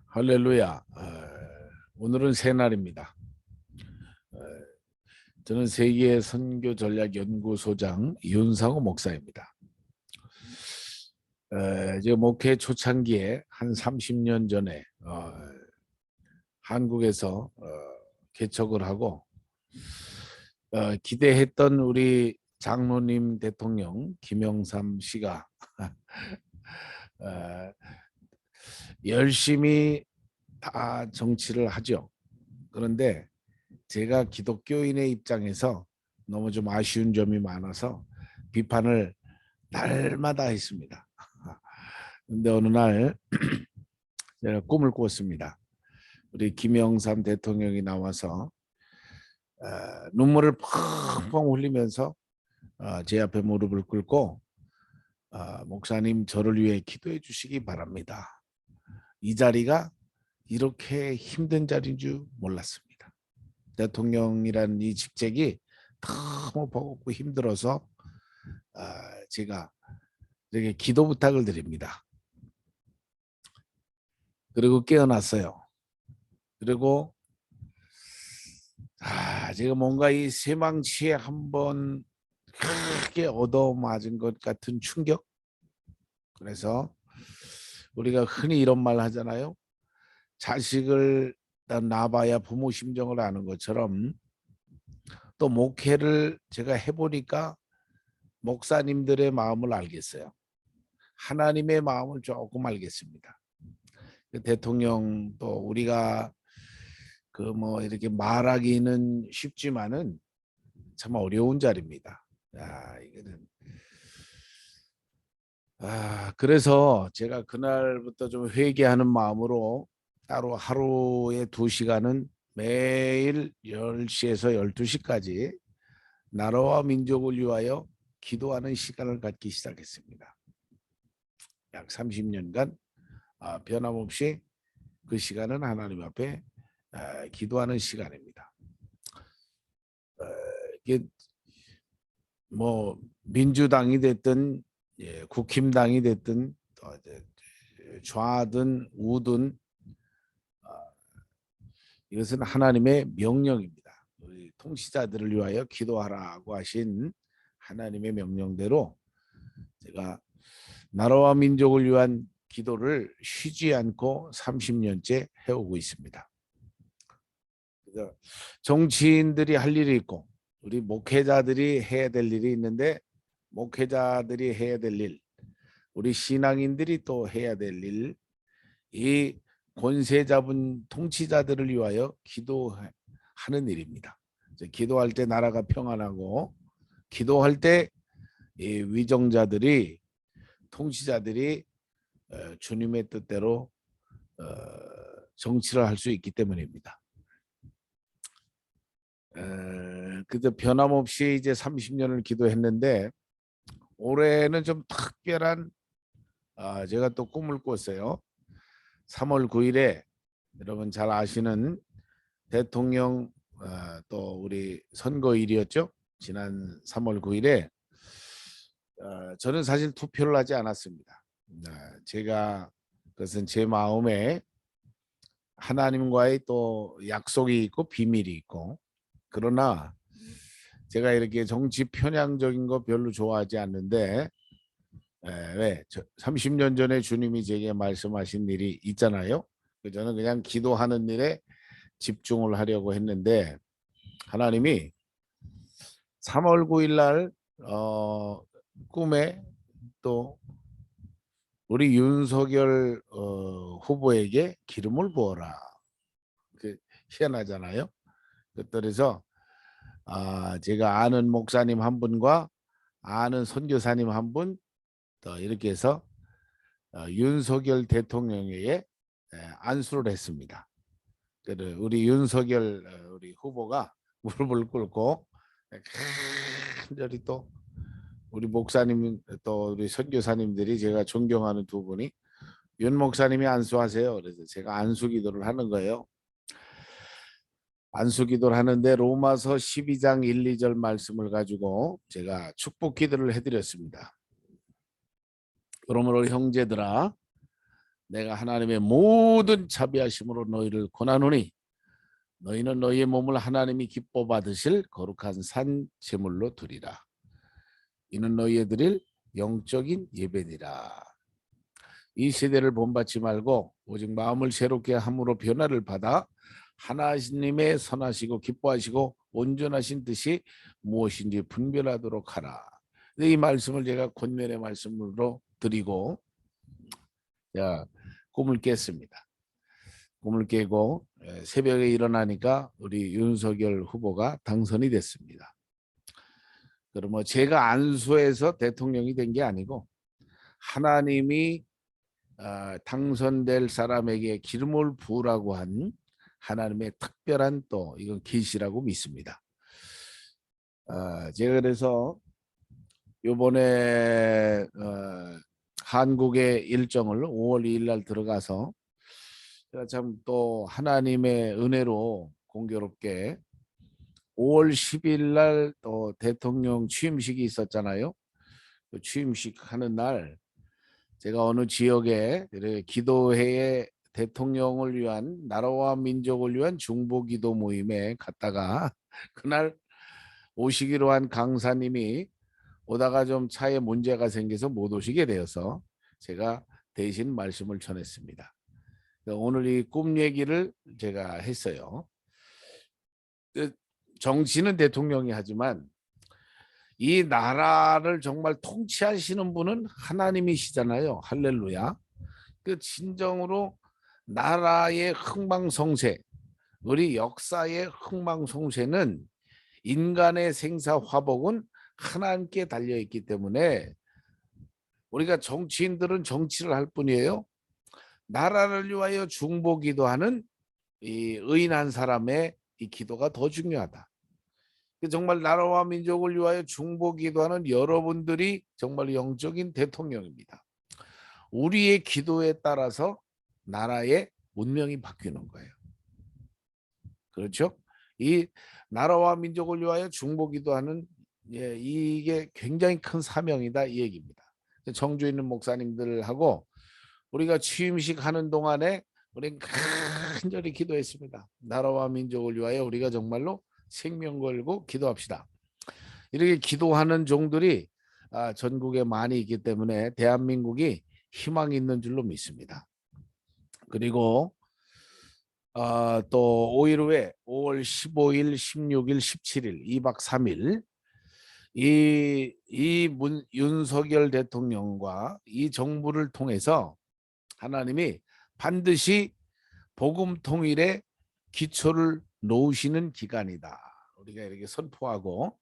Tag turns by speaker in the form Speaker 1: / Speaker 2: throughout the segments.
Speaker 1: 할렐루야. 오늘은 새날입니다. 저는 세계 선교 전략 연구소장 윤상호 목사입니다. 제가 목회 초창기에 한 30년 전에 한국에서 개척을 하고 기대했던 우리 장로님 대통령 김영삼 씨가 어, 열심히 다 정치를 하죠. 그런데 제가 기독교인의 입장에서 너무 좀 아쉬운 점이 많아서 비판을 날마다 했습니다. 근데 어느 날 제가 꿈을 꿨습니다. 우리 김영삼 대통령이 나와서 눈물을 펑펑 흘리면서 제 앞에 무릎을 꿇고 목사님 저를 위해 기도해 주시기 바랍니다. 이 자리가 이렇게 힘든 자리인 줄 몰랐습니다. 대통령이라는 이 직책이 너무 버겁고 힘들어서 제가 이렇게 기도 부탁을 드립니다. 그리고 깨어났어요. 그리고 제가 뭔가 이 쇠망치에 한번 크게 얻어맞은 것 같은 충격. 그래서 우리가 흔히 이런 말 하잖아요. 자식을 낳아봐야 부모 심정을 아는 것처럼 또 목회를 제가 해보니까 목사님들의 마음을 알겠어요. 하나님의 마음을 조금 알겠습니다. 대통령 또 우리가 그 뭐 이렇게 말하기는 쉽지만은 참 어려운 자리입니다. 이거는 그래서 제가 그날부터 좀 회개하는 마음으로 따로 하루에 2시간은 매일 10시에서 12시까지 나라와 민족을 위하여 기도하는 시간을 갖기 시작했습니다. 약 30년간 변함없이 그 시간은 하나님 앞에 기도하는 시간입니다. 이게 뭐 민주당이 됐든 국힘당이 됐든 좌든 우든 이것은 하나님의 명령입니다. 우리 통치자들을 위하여 기도하라고 하신 하나님의 명령대로 제가 나라와 민족을 위한 기도를 쉬지 않고 30년째 해오고 있습니다. 그래서 정치인들이 할 일이 있고 우리 목회자들이 해야 될 일이 있는데 목회자들이 해야 될 일, 우리 신앙인들이 또 해야 될 일, 이 권세 잡은 통치자들을 위하여 기도하는 일입니다. 기도할 때 나라가 평안하고 기도할 때 이 위정자들이 통치자들이 주님의 뜻대로 정치를 할 수 있기 때문입니다. 그저 변함없이 이제 30년을 기도했는데 올해는 좀 특별한 제가 또 꿈을 꿨어요. 3월 9일에 여러분 잘 아시는 대통령 또 우리 선거일이었죠. 지난 3월 9일에 저는 사실 투표를 하지 않았습니다. 제가 그것은 제 마음에 하나님과의 또 약속이 있고 비밀이 있고, 그러나 제가 이렇게 정치 편향적인 거 별로 좋아하지 않는데 왜 30년 전에 주님이 제게 말씀하신 일이 있잖아요. 저는 그냥 기도하는 일에 집중을 하려고 했는데 하나님이 3월 9일 날 꿈에 또 우리 윤석열 후보에게 기름을 부어라. 희한하잖아요. 그래서 제가 아는 목사님 한 분과 아는 선교사님 한 분 또 이렇게 해서 윤석열 대통령에게 안수를 했습니다. 우리 윤석열 우리 후보가 무릎을 꿇고 간절히 또 우리 목사님 또 우리 선교사님들이 제가 존경하는 두 분이 윤 목사님이 안수하세요. 그래서 제가 안수 기도를 하는 거예요. 안수 기도를 하는데 로마서 12장 1, 2절 말씀을 가지고 제가 축복 기도를 해드렸습니다. 그러므로 형제들아 내가 하나님의 모든 자비하심으로 너희를 권하노니 너희는 너희의 몸을 하나님이 기뻐 받으실 거룩한 산 제물로 드리라. 이는 너희의 드릴 영적인 예배니라. 이 세대를 본받지 말고 오직 마음을 새롭게 함으로 변화를 받아 하나님의 선하시고 기뻐하시고 온전하신 뜻이 무엇인지 분별하도록 하라. 이 말씀을 제가 권면의 말씀으로 드리고, 자, 꿈을 깼습니다. 꿈을 깨고 새벽에 일어나니까 우리 윤석열 후보가 당선이 됐습니다. 그럼 뭐 제가 안수해서 대통령이 된 게 아니고 하나님이 당선될 사람에게 기름을 부으라고 한 하나님의 특별한 또 이건 계시라고 믿습니다. 제가 그래서 이번에 한국의 일정을 5월 2일 날 들어가서 제가 참 또 하나님의 은혜로 공교롭게 5월 10일 날 또 대통령 취임식이 있었잖아요. 그 취임식 하는 날 제가 어느 지역에 기도회에 대통령을 위한 나라와 민족을 위한 중보기도 모임에 갔다가 그날 오시기로 한 강사님이 오다가 좀 차에 문제가 생겨서 못 오시게 되어서 제가 대신 말씀을 전했습니다. 오늘 이 꿈 얘기를 제가 했어요. 정치는 대통령이 하지만 이 나라를 정말 통치하시는 분은 하나님이시잖아요. 할렐루야. 그 진정으로 나라의 흥망성쇠, 우리 역사의 흥망성쇠는 인간의 생사화복은 하나님께 달려있기 때문에 우리가 정치인들은 정치를 할 뿐이에요. 나라를 위하여 중보기도하는 이 의인한 사람의 이 기도가 더 중요하다. 정말 나라와 민족을 위하여 중보기도하는 여러분들이 정말 영적인 대통령입니다. 우리의 기도에 따라서 나라의 운명이 바뀌는 거예요. 그렇죠? 이 나라와 민족을 위하여 중보기도하는 이게 굉장히 큰 사명이다 이 얘기입니다. 청주에 있는 목사님들하고 우리가 취임식 하는 동안에 우리는 간절히 기도했습니다. 나라와 민족을 위하여 우리가 정말로 생명 걸고 기도합시다. 이렇게 기도하는 종들이 전국에 많이 있기 때문에 대한민국이 희망이 있는 줄로 믿습니다. 그리고 또 5일 후에 5월 15일, 16일, 17일 2박 3일 윤석열 대통령과 이 정부를 통해서 하나님이 반드시 복음 통일의 기초를 놓으시는 기간이다. 우리가 이렇게 선포하고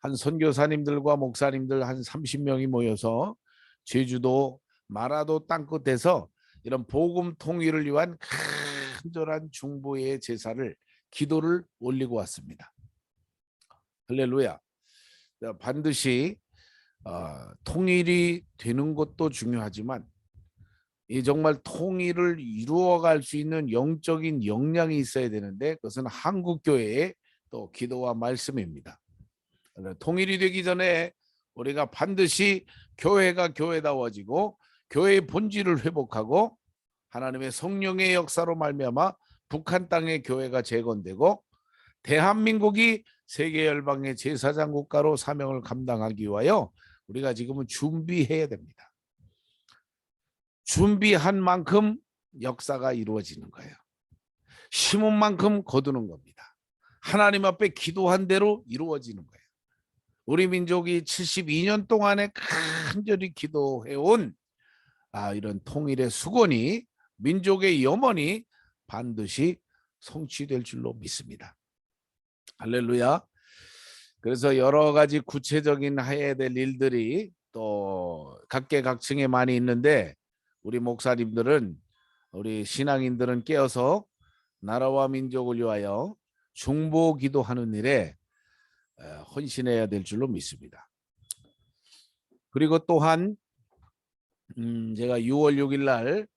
Speaker 1: 한 선교사님들과 목사님들 한 30명이 모여서 제주도 마라도 땅끝에서 이런 복음 통일을 위한 간절한 중보의 제사를 기도를 올리고 왔습니다. 할렐루야. 반드시 통일이 되는 것도 중요하지만 이 정말 통일을 이루어갈 수 있는 영적인 역량이 있어야 되는데 그것은 한국교회의 또 기도와 말씀입니다. 통일이 되기 전에 우리가 반드시 교회가 교회다워지고 교회의 본질을 회복하고 하나님의 성령의 역사로 말미암아 북한 땅의 교회가 재건되고 대한민국이 세계 열방의 제사장 국가로 사명을 감당하기 위하여 우리가 지금은 준비해야 됩니다. 준비한 만큼 역사가 이루어지는 거예요. 심은 만큼 거두는 겁니다. 하나님 앞에 기도한 대로 이루어지는 거예요. 우리 민족이 72년 동안에 간절히 기도해온 이런 통일의 수건이 민족의 염원이 반드시 성취될 줄로 믿습니다. 할렐루야. 그래서 여러 가지 구체적인 해야 될 일들이 또 각계각층에 많이 있는데 우리 목사님들은 우리 신앙인들은 깨어서 나라와 민족을 위하여 중보 기도하는 일에 헌신해야 될 줄로 믿습니다. 그리고 또한 제가 6월 6일 날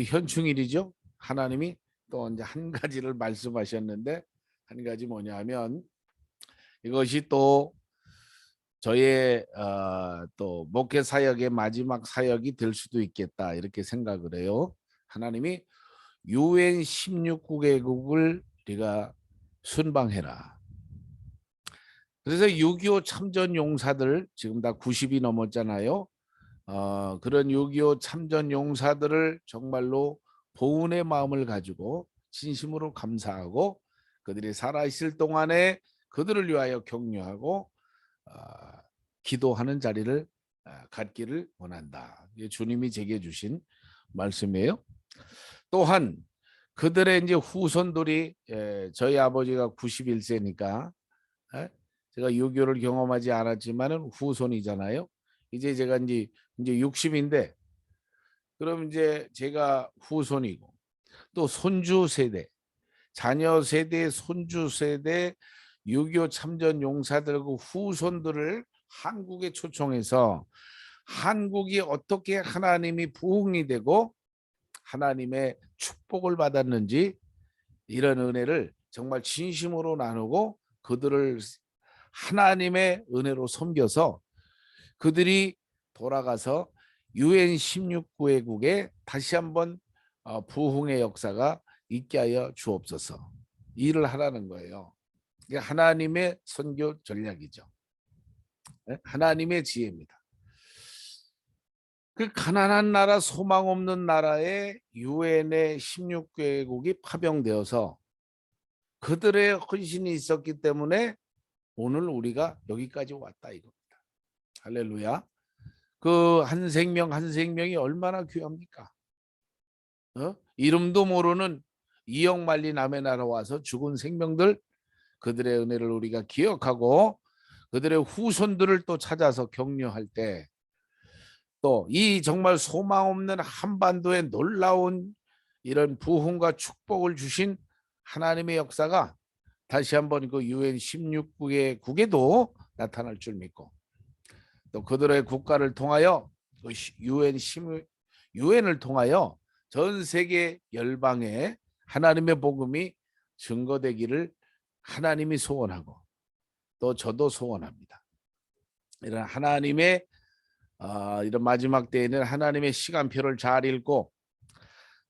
Speaker 1: 현충일이죠. 하나님이 또 이제 한 가지를 말씀하셨는데 한 가지 뭐냐면 이것이 또 저의 또 목회 사역의 마지막 사역이 될 수도 있겠다 이렇게 생각을 해요. 하나님이 UN 16개국을 우리가 순방해라. 그래서 6.25 참전 용사들 지금 다 90이 넘었잖아요. 그런 6.25 참전 용사들을 정말로 보훈의 마음을 가지고 진심으로 감사하고 그들이 살아있을 동안에 그들을 위하여 격려하고 기도하는 자리를 갖기를 원한다. 이게 주님이 제게 주신 말씀이에요. 또한 그들의 이제 후손들이 저희 아버지가 91세니까 제가 유교를 경험하지 않았지만은 후손이잖아요. 이제 제가 이제 60인데 그럼 이제 제가 후손이고 또 손주 세대, 자녀 세대, 손주 세대 6.25 참전 용사들과 후손들을 한국에 초청해서 한국이 어떻게 하나님이 부흥이 되고 하나님의 축복을 받았는지 이런 은혜를 정말 진심으로 나누고 그들을 하나님의 은혜로 섬겨서 그들이 돌아가서 UN 16개국에 다시 한번 부흥의 역사가 있게 하여 주옵소서. 일을 하라는 거예요. 이게 하나님의 선교 전략이죠. 하나님의 지혜입니다. 그 가난한 나라, 소망 없는 나라에 UN의 16개국이 파병되어서 그들의 헌신이 있었기 때문에 오늘 우리가 여기까지 왔다 이겁니다. 할렐루야. 그 한 생명 한 생명이 얼마나 귀합니까? 이름도 모르는 이역만리 남의 나라 와서 죽은 생명들 그들의 은혜를 우리가 기억하고 그들의 후손들을 또 찾아서 격려할 때 또 이 정말 소망 없는 한반도에 놀라운 이런 부흥과 축복을 주신 하나님의 역사가 다시 한번 그 UN 16개국에도 나타날 줄 믿고 또 그들의 국가를 통하여 UN을 통하여 전 세계 열방에 하나님의 복음이 증거되기를 하나님이 소원하고 또 저도 소원합니다. 이런 하나님의 이런 마지막 때에는 하나님의 시간표를 잘 읽고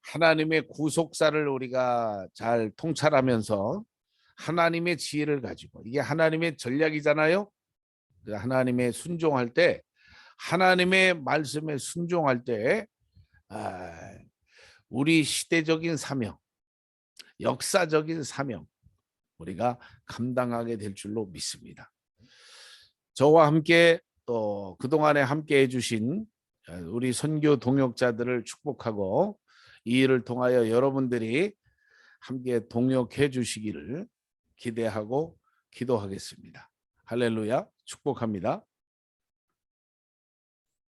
Speaker 1: 하나님의 구속사를 우리가 잘 통찰하면서 하나님의 지혜를 가지고 이게 하나님의 전략이잖아요. 하나님의 순종할 때 하나님의 말씀에 순종할 때 우리 시대적인 사명, 역사적인 사명 우리가 감당하게 될 줄로 믿습니다. 저와 함께 또 그동안에 함께 해주신 우리 선교 동역자들을 축복하고 이 일을 통하여 여러분들이 함께 동역해 주시기를 기대하고 기도하겠습니다. 할렐루야, 축복합니다.